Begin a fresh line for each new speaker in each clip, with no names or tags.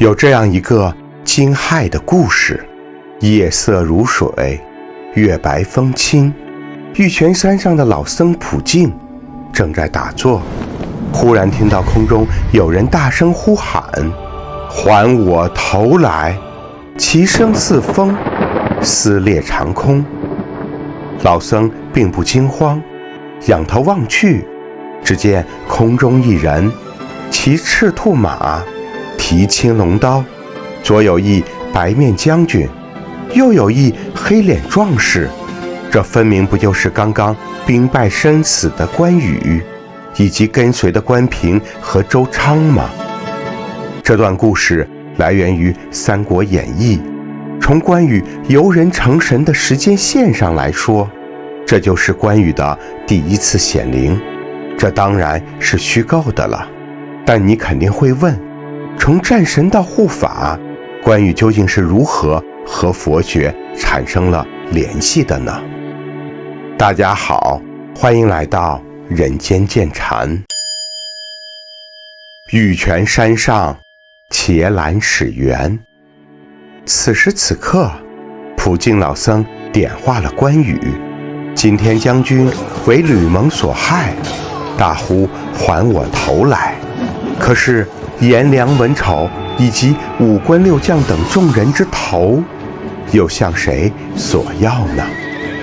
有这样一个惊骇的故事：夜色如水，月白风清，玉泉山上的老僧普净正在打坐，忽然听到空中有人大声呼喊：还我头来！其声似风，撕裂长空。老僧并不惊慌，仰头望去，只见空中一人，骑赤兔马，提青龙刀，左有一白面将军，右有一黑脸壮士。这分明不就是刚刚兵败身死的关羽，以及跟随的关平和周昌吗？这段故事来源于《三国演义》，从关羽由人成神的时间线上来说，这就是关羽的第一次显灵。这当然是虚构的了，但你肯定会问，从战神到护法，关羽究竟是如何和佛学产生了联系的呢？大家好，欢迎来到人间见禅。玉泉山上，伽蓝始源。此时此刻，普净老僧点化了关羽，今天将军为吕蒙所害，大呼还我头来。可是颜良、文丑以及五关六将等众人之头，又向谁索要呢？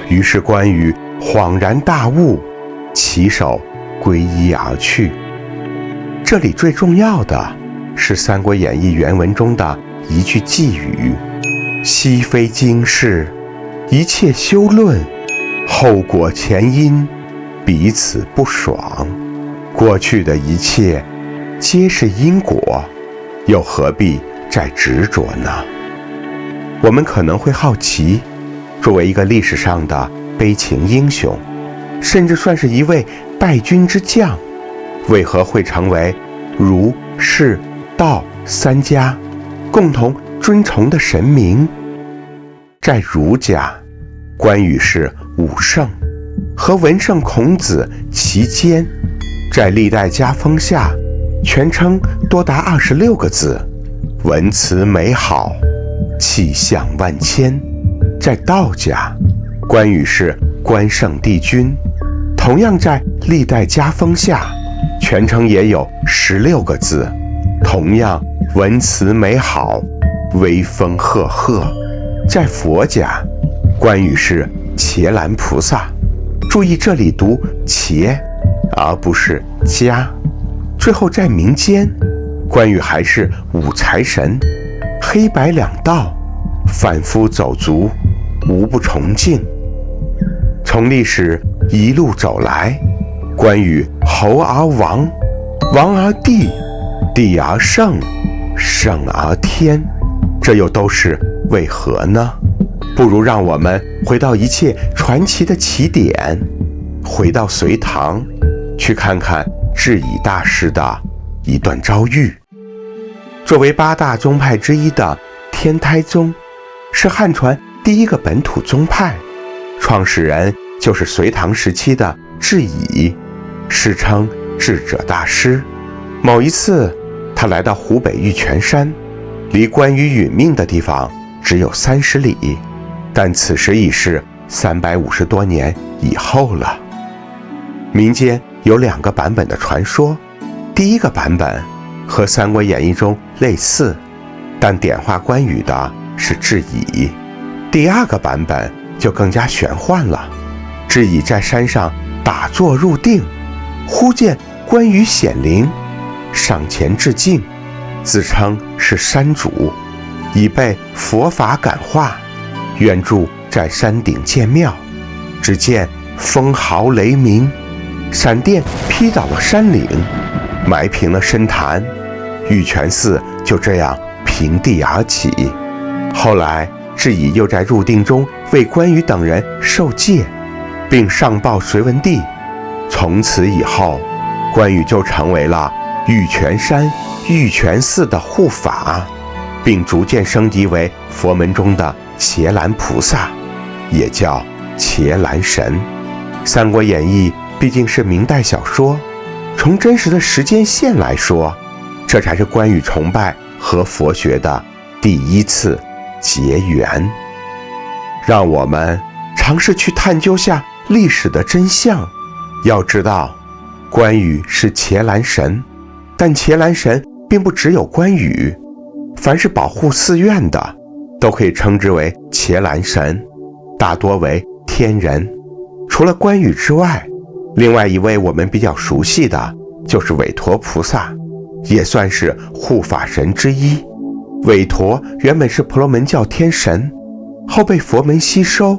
于是关羽恍然大悟，起手皈依而去。这里最重要的是《三国演义》原文中的一句寄语：昔非今是，一切休论，后果前因，彼此不爽。过去的一切皆是因果，又何必再执着呢？我们可能会好奇，作为一个历史上的悲情英雄，甚至算是一位败军之将，为何会成为儒、释、道三家共同尊崇的神明？在儒家，关羽是武圣，和文圣孔子齐肩，在历代家风下，全称多达26个字，文辞美好，气象万千。在道家，关羽是关圣帝君，同样在历代家风下，全称也有16个字，同样文辞美好，威风赫赫。在佛家，关羽是伽蓝菩萨，注意这里读伽而不是伽。最后在民间，关羽还是五财神，黑白两道，贩夫走卒，无不崇敬。从历史一路走来，关羽侯而王，王而帝，帝而圣，圣而天，这又都是为何呢？不如让我们回到一切传奇的起点，回到隋唐，去看看智以大师的一段遭遇。作为8大宗派之一的天台宗，是汉传第一个本土宗派，创始人就是隋唐时期的智以，世称智者大师。某一次，他来到湖北玉泉山，离关羽殒命的地方只有30里，但此时已是350多年以后了。民间有2个版本的传说，第一个版本和《三国演义》中类似，但点化关羽的是智以。第2个版本就更加玄幻了，智以在山上打坐入定，忽见关羽显灵，上前致敬，自称是山主，已被佛法感化，愿住在山顶建庙。只见风号雷鸣，闪电劈倒了山岭，埋平了深潭，玉泉寺就这样平地而起。后来智以又在入定中为关羽等人受戒，并上报隋文帝。从此以后，关羽就成为了玉泉山玉泉寺的护法，并逐渐升级为佛门中的伽蓝菩萨，也叫伽蓝神。《三国演义》毕竟是明代小说，从真实的时间线来说，这才是关羽崇拜和佛学的第一次结缘。让我们尝试去探究下历史的真相。要知道，关羽是伽蓝神，但伽蓝神并不只有关羽，凡是保护寺院的都可以称之为伽蓝神，大多为天人。除了关羽之外，另外一位我们比较熟悉的就是韦陀菩萨，也算是护法神之一。韦陀原本是婆罗门教天神，后被佛门吸收，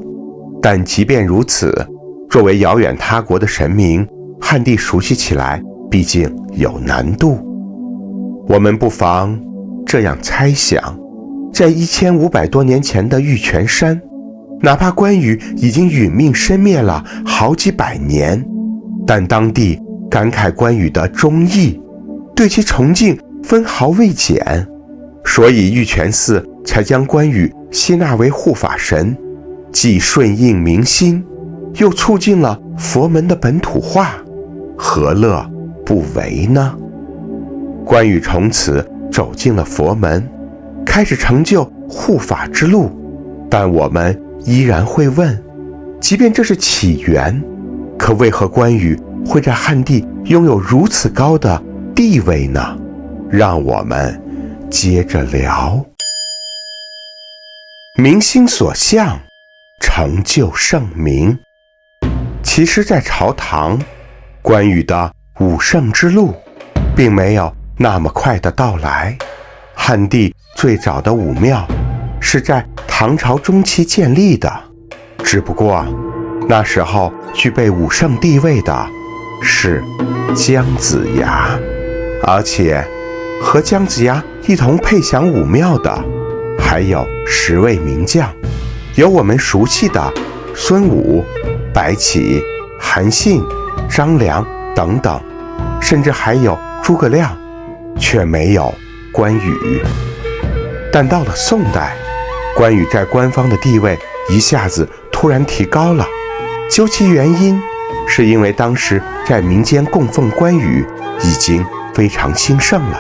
但即便如此，作为遥远他国的神明，汉地熟悉起来毕竟有难度。我们不妨这样猜想，在1500多年前的玉泉山，哪怕关羽已经殒命身灭了好几百年，但当地感慨关羽的忠义，对其崇敬分毫未减，所以玉泉寺才将关羽吸纳为护法神，既顺应民心，又促进了佛门的本土化，何乐不为呢？关羽从此走进了佛门，开始成就护法之路，但我们依然会问，即便这是起源，可为何关羽会在汉地拥有如此高的地位呢？让我们接着聊。民心所向，成就圣明。其实在朝堂，关羽的武圣之路并没有那么快的到来。汉地最早的武庙是在唐朝中期建立的，只不过那时候具备武圣地位的是姜子牙，而且和姜子牙一同配享武庙的还有10位名将，有我们熟悉的孙武、白起、韩信、张良等等，甚至还有诸葛亮，却没有关羽。但到了宋代，关羽在官方的地位一下子突然提高了。究其原因，是因为当时在民间供奉关羽已经非常兴盛了，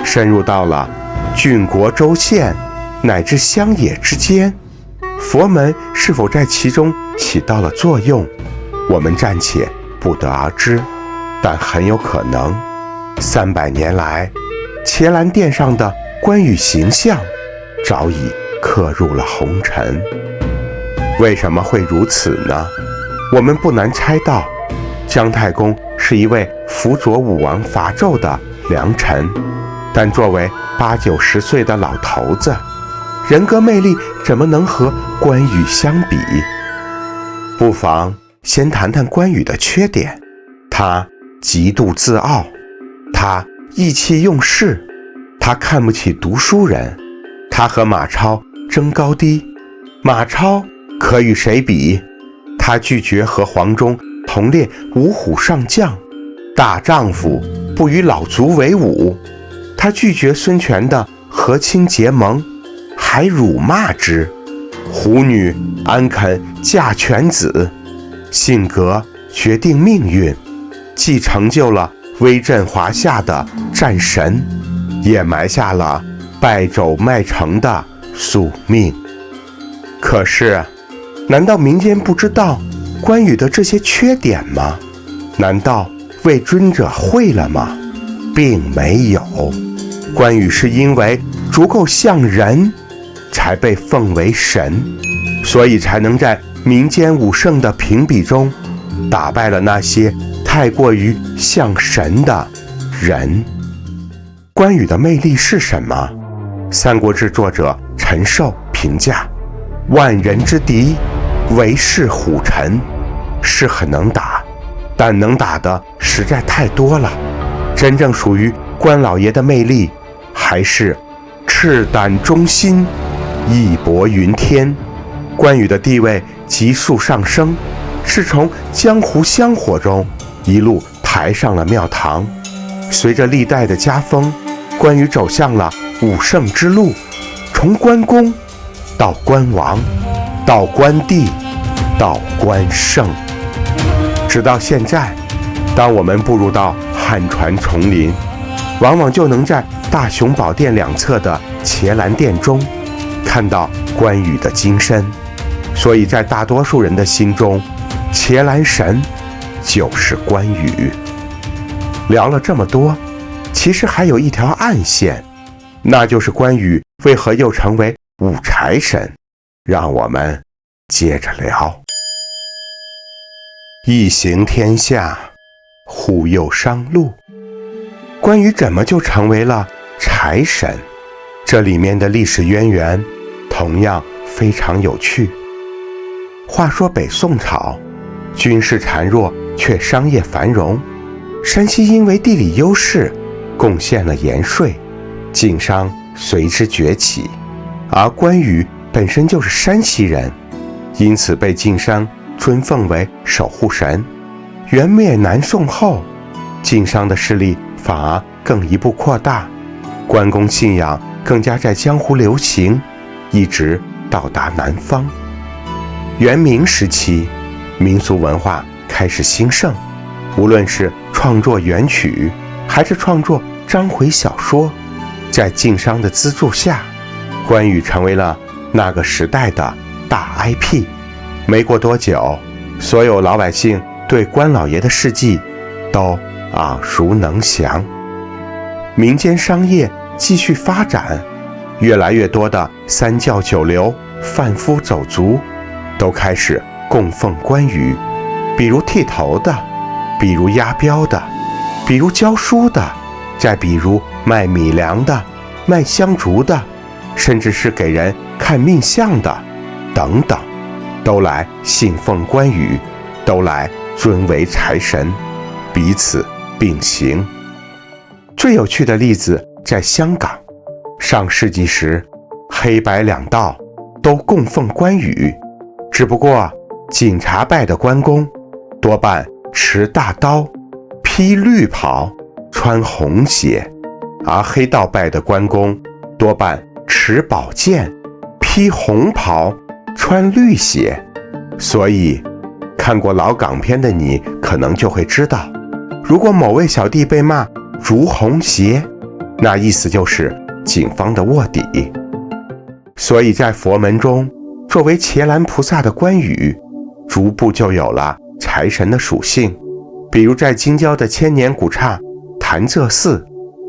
深入到了郡国州县乃至乡野之间。佛门是否在其中起到了作用，我们暂且不得而知，但很有可能300年来，伽蓝殿上的关羽形象早已刻入了红尘。为什么会如此呢？我们不难猜到，姜太公是一位辅佐武王伐纣的良臣，但作为80、90岁的老头子，人格魅力怎么能和关羽相比？不妨先谈谈关羽的缺点。他极度自傲，他意气用事，他看不起读书人，他和马超争高低。马超可与谁比？他拒绝和黄忠同列五虎上将，大丈夫不与老卒为伍。他拒绝孙权的和亲结盟，还辱骂之。虎女安肯嫁犬子？性格决定命运，既成就了威震华夏的战神，也埋下了败走麦城的宿命。可是，难道民间不知道关羽的这些缺点吗？难道魏尊者会了吗？并没有。关羽是因为足够像人，才被奉为神，所以才能在民间武圣的评比中打败了那些太过于像神的人。关羽的魅力是什么？三国志作者陈寿评价：万人之敌，唯是虎臣。是很能打，但能打的实在太多了。真正属于关老爷的魅力，还是赤胆忠心，义薄云天。关羽的地位急速上升，是从江湖香火中一路抬上了庙堂。随着历代的加封，关羽走向了武圣之路，从关公到关王，到关帝，到关圣。直到现在，当我们步入到汉传丛林，往往就能在大大雄宝殿两侧的伽蓝殿中，看到关羽的金身，所以在大多数人的心中，伽蓝神就是关羽。聊了这么多，其实还有一条暗线，那就是关羽为何又成为五柴神。让我们接着聊。一行天下，忽又商路。关羽怎么就成为了柴神？这里面的历史渊源同样非常有趣。话说北宋朝，军事孱弱却商业繁荣，山西因为地理优势贡献了盐税，晋商随之崛起。而关羽本身就是山西人，因此被晋商尊奉为守护神。元灭南宋后，晋商的势力反而更一步扩大，关公信仰更加在江湖流行，一直到达南方。元明时期，民俗文化开始兴盛，无论是创作元曲，还是创作章回小说，在晋商的资助下，关羽成为了那个时代的大 IP。 没过多久，所有老百姓对关老爷的事迹都耳熟能详。民间商业继续发展，越来越多的三教九流、贩夫走卒都开始供奉关羽，比如剃头的，比如押镖的，比如教书的，再比如卖米粮的，卖香烛的，甚至是给人看命相的等等，都来信奉关羽，都来尊为财神，彼此并行。最有趣的例子在香港，上世纪时，黑白两道都供奉关羽，只不过警察拜的关公多半持大刀，披绿袍，穿红鞋，而黑道拜的关公多半持宝剑，披红袍，穿绿鞋。所以看过老港片的你可能就会知道，如果某位小弟被骂如红鞋，那意思就是警方的卧底。所以在佛门中，作为伽蓝菩萨的关羽逐步就有了财神的属性。比如在京郊的千年古刹潭柘寺，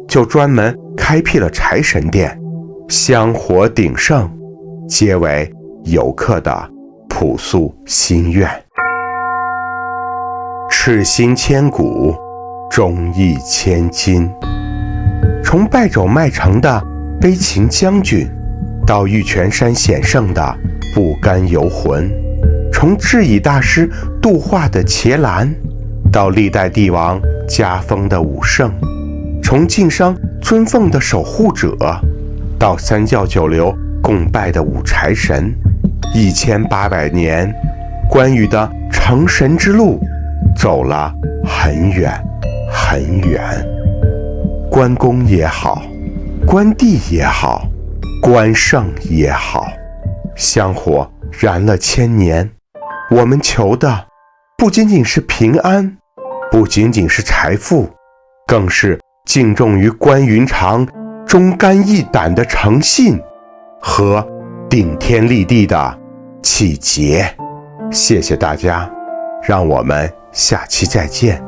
就专门开辟了财神殿，香火鼎盛，皆为游客的朴素心愿。赤心千古，忠义千金。从败走麦城的悲情将军，到玉泉山显圣的不甘游魂，从智巳大师度化的伽蓝，到历代帝王加封的武圣，从晋商尊奉的守护者，到三教九流共拜的五财神，1800年，关羽的成神之路走了很远很远。关公也好，关帝也好，关圣也好，香火燃了千年，我们求的不仅仅是平安，不仅仅是财富，更是敬重于关云长忠肝义胆的诚信和顶天立地的气节。谢谢大家，让我们下期再见。